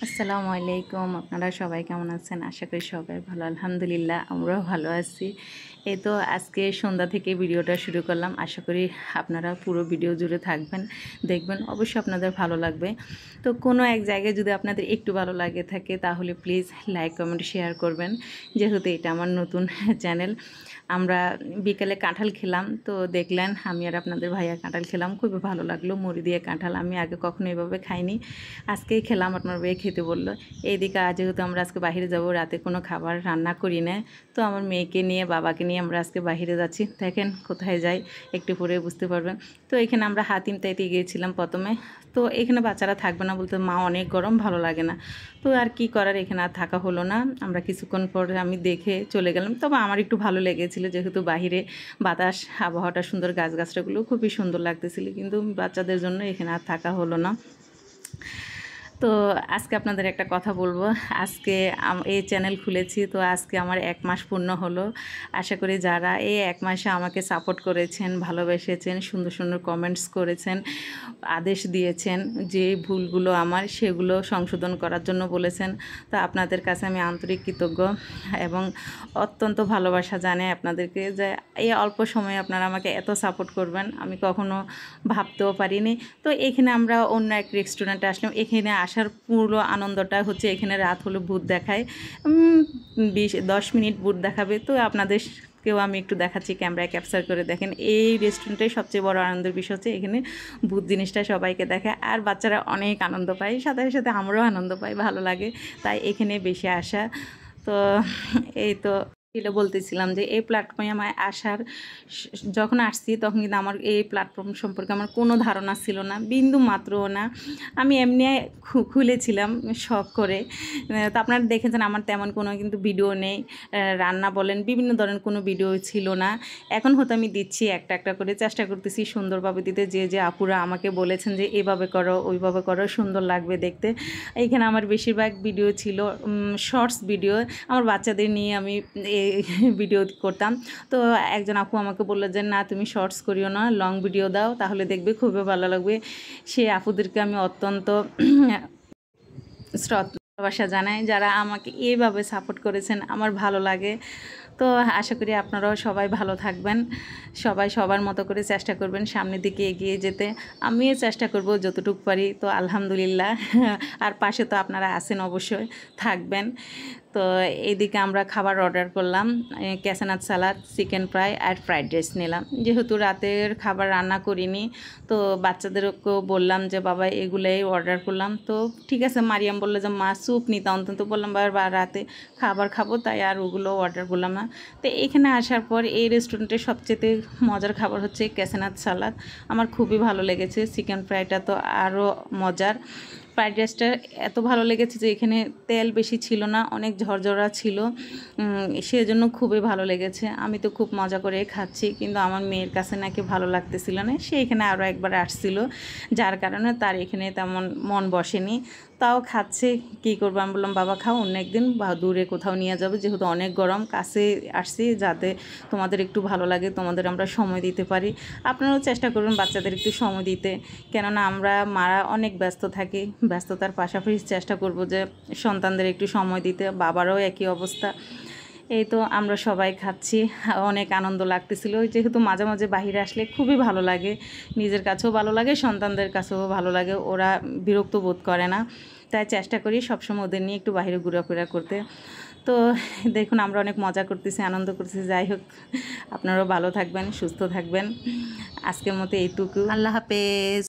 আসসালামু আলাইকুম। আপনারা সবাই কেমন আছেন? আশা করি সবাই ভালো। আলহামদুলিল্লাহ আমরাও ভালো আছি। এই তো আজকে সন্ধ্যা থেকে ভিডিওটা শুরু করলাম। আশা করি আপনারা পুরো ভিডিও জুড়ে থাকবেন, দেখবেন। অবশ্যই আপনাদের ভালো লাগবে। তো কোনো এক জায়গায় যদি আপনাদের একটু ভালো লাগে থাকে তাহলে প্লিজ লাইক, কমেন্ট, শেয়ার করবেন। যেহেতু এটা আমার নতুন চ্যানেল। আমরা বিকেলে কাঁঠাল খেলাম, তো দেখলেন আমি আর আপনাদের ভাইয়া কাঁঠাল খেলাম, খুবই ভালো লাগলো। মুড়ি দিয়ে কাঁঠাল আমি আগে কখনো এভাবে খাইনি, আজকেই খেলাম। আপনার ভাইয়া খেতে বললো। এইদিকে যেহেতু আমরা আজকে বাইরে যাব, রাতে কোনো খাবার রান্না করি না, তো আমার মেয়েকে নিয়ে বাবাকে নিয়ে আমরা আজকে বাইরে যাচ্ছি। দেখেন কোথায় যাই একটু পরে বুঝতে পারবেন। তো এখানে আমরা হাতিম তাইতে গিয়েছিলাম প্রথমে। তো এখানে বাচ্চারা থাকবে না, বলতে মা অনেক গরম, ভালো লাগে না। তো আর কি করার, এখানে আর থাকা হলো না। আমরা কিছুক্ষণ পরে আমি দেখে চলে গেলাম। তবে আমার একটু ভালো লেগেছিল, যেহেতু বাহিরে বাতাস, আবহাওয়াটা সুন্দর, গাছগাছরাগুলো খুবই সুন্দর লাগতেছিল। কিন্তু বাচ্চাদের জন্য এখানে আর থাকা হলো না। তো আজকে আপনাদের একটা কথা বলবো। আজকে এই চ্যানেল খুলেছি, তো আজকে আমার 1 মাস পূর্ণ হলো। আশা করি যারা এই 1 মাসে আমাকে সাপোর্ট করেছেন, ভালোবেসেছেন, সুন্দর সুন্দর কমেন্টস করেছেন, আদেশ দিয়েছেন, যে ভুলগুলো আমার সেগুলো সংশোধন করার জন্য বলেছেন, তো আপনাদের কাছে আমি আন্তরিক কৃতজ্ঞ এবং অত্যন্ত ভালোবাসা জানাই আপনাদেরকে, যে এই অল্প সময়ে আপনারা আমাকে এত সাপোর্ট করবেন আমি কখনো ভাবতেও পারিনি। তো এখানে আমরা অন্য এক রেস্টুরেন্টে আসলাম। এখানে আসার পুরো আনন্দটা হচ্ছে, এখানে রাত হলে ভূত দেখায়, 10 মিনিট ভূত দেখাবে। তো আপনাদেরকেও আমি একটু দেখাচ্ছি, ক্যামেরায় ক্যাপচার করে দেখেন। এই রেস্টুরেন্টের সবচেয়ে বড় আনন্দের বিষয় হচ্ছে এখানে ভূত জিনিসটা সবাইকে দেখায়, আর বাচ্চারা অনেক আনন্দ পায়, সাথে সাথে আমরাও আনন্দ পাই, ভালো লাগে, তাই এখানে বেশি আসা। তো এই তো এটা বলতেছিলাম যে এই প্ল্যাটফর্মে আমার আসার যখন আসছি তখন কিন্তু আমার এই প্ল্যাটফর্ম সম্পর্কে আমার কোনো ধারণা ছিল না, বিন্দু মাত্রও না। আমি এমনি খুলেছিলাম শখ করে। তো আপনারা দেখেছেন আমার তেমন কোনো কিন্তু ভিডিও নেই, রান্না বলেন বিভিন্ন ধরনের কোনো ভিডিও ছিল না। এখন হয়তো আমি দিচ্ছি একটা একটা করে, চেষ্টা করতেছি সুন্দরভাবে দিতে। যে আপুরা আমাকে বলেছেন যে এভাবে করো ওইভাবে করো, সুন্দর লাগবে দেখতে। এইখানে আমার বেশিরভাগ ভিডিও ছিল শর্টস ভিডিও, আমার বাচ্চাদের নিয়ে আমি ভিডিও করতাম। তো একজন আপু আমাকে বললো যে না, তুমি শর্টস করিও না, লং ভিডিও দাও, তাহলে দেখবে খুবই ভালো লাগবে। সে আপুদেরকে আমি অত্যন্ত ভালোবাসা জানাই, যারা আমাকে এইভাবে সাপোর্ট করেছেন, আমার ভালো লাগে। তো আশা করি আপনারাও সবাই ভালো থাকবেন, সবাই সবার মতো করে চেষ্টা করবেন সামনের দিকে এগিয়ে যেতে। আমিও চেষ্টা করব যতটুকু পারি। তো আলহামদুলিল্লাহ। আর পাশে তো আপনারা আছেন, অবশ্যই থাকবেন। তো এইদিকে আমরা খাবার অর্ডার করলাম, ক্যাসানাত সালাদ, চিকেন ফ্রাই আর ফ্রাইড রাইস নিলাম। যেহেতু রাতের খাবার রান্না করিনি, তো বাচ্চাদেরকেও বললাম যে বাবা এগুলোই অর্ডার করলাম। তো ঠিক আছে, মারিয়াম বললো যে মা স্যুপ নিতে, অন্তত বললাম বা রাতে খাবার খাবো, তাই আর ওগুলো অর্ডার করলাম না। তো এখানে আসার পর এই রেস্টুরেন্টের সবচেয়ে মজার খাবার হচ্ছে ক্যাসানাত সালাদ, আমার খুবই ভালো লেগেছে। চিকেন ফ্রাইটা তো আরও মজার। ফ্রাইড রাইসটা এত ভালো লেগেছে যে এখানে তেল বেশি ছিল না, অনেক ঝরঝরা ছিল, সেজন্য খুবই ভালো লেগেছে। আমি তো খুব মজা করে খাচ্ছি, কিন্তু আমার মেয়ের কাছে নাকি ভালো লাগতেছিল না, সে এখানে আরও একবার আসছিল, যার কারণে তার এখানে তেমন মন বসেনি। তাও খাচ্ছে, কী করবো। আমি বললাম বাবা খাও, অন্য একদিন বা দূরে কোথাও নিয়ে যাবো, যেহেতু অনেক গরম, কাছে আসছি যাতে তোমাদের একটু ভালো লাগে, তোমাদের আমরা সময় দিতে পারি। আপনারাও চেষ্টা করবেন বাচ্চাদের একটু সময় দিতে, কেননা আমরা মারা অনেক ব্যস্ত থাকি, ব্যস্ততার পাশাপাশি চেষ্টা করব যে সন্তানদের একটু সময় দিতে। বাবারও একই অবস্থা। এই তো আমরা সবাই খাচ্ছি, অনেক আনন্দ লাগতেছিল। যেহেতু মাঝে মাঝে বাহিরে আসলে খুবই ভালো লাগে, নিজের কাছেও ভালো লাগে, সন্তানদের কাছেও ভালো লাগে, ওরা বিরক্ত বোধ করে না। তাই চেষ্টা করি সবসময় ওদের নিয়ে একটু বাইরে ঘোরাফেরা করতে। তো দেখুন আমরা অনেক মজা করতেছি, আনন্দ করতেছি। যাই হোক, আপনারাও ভালো থাকবেন, সুস্থ থাকবেন। আজকের মতো এইটুকু, আল্লাহ হাফেজ।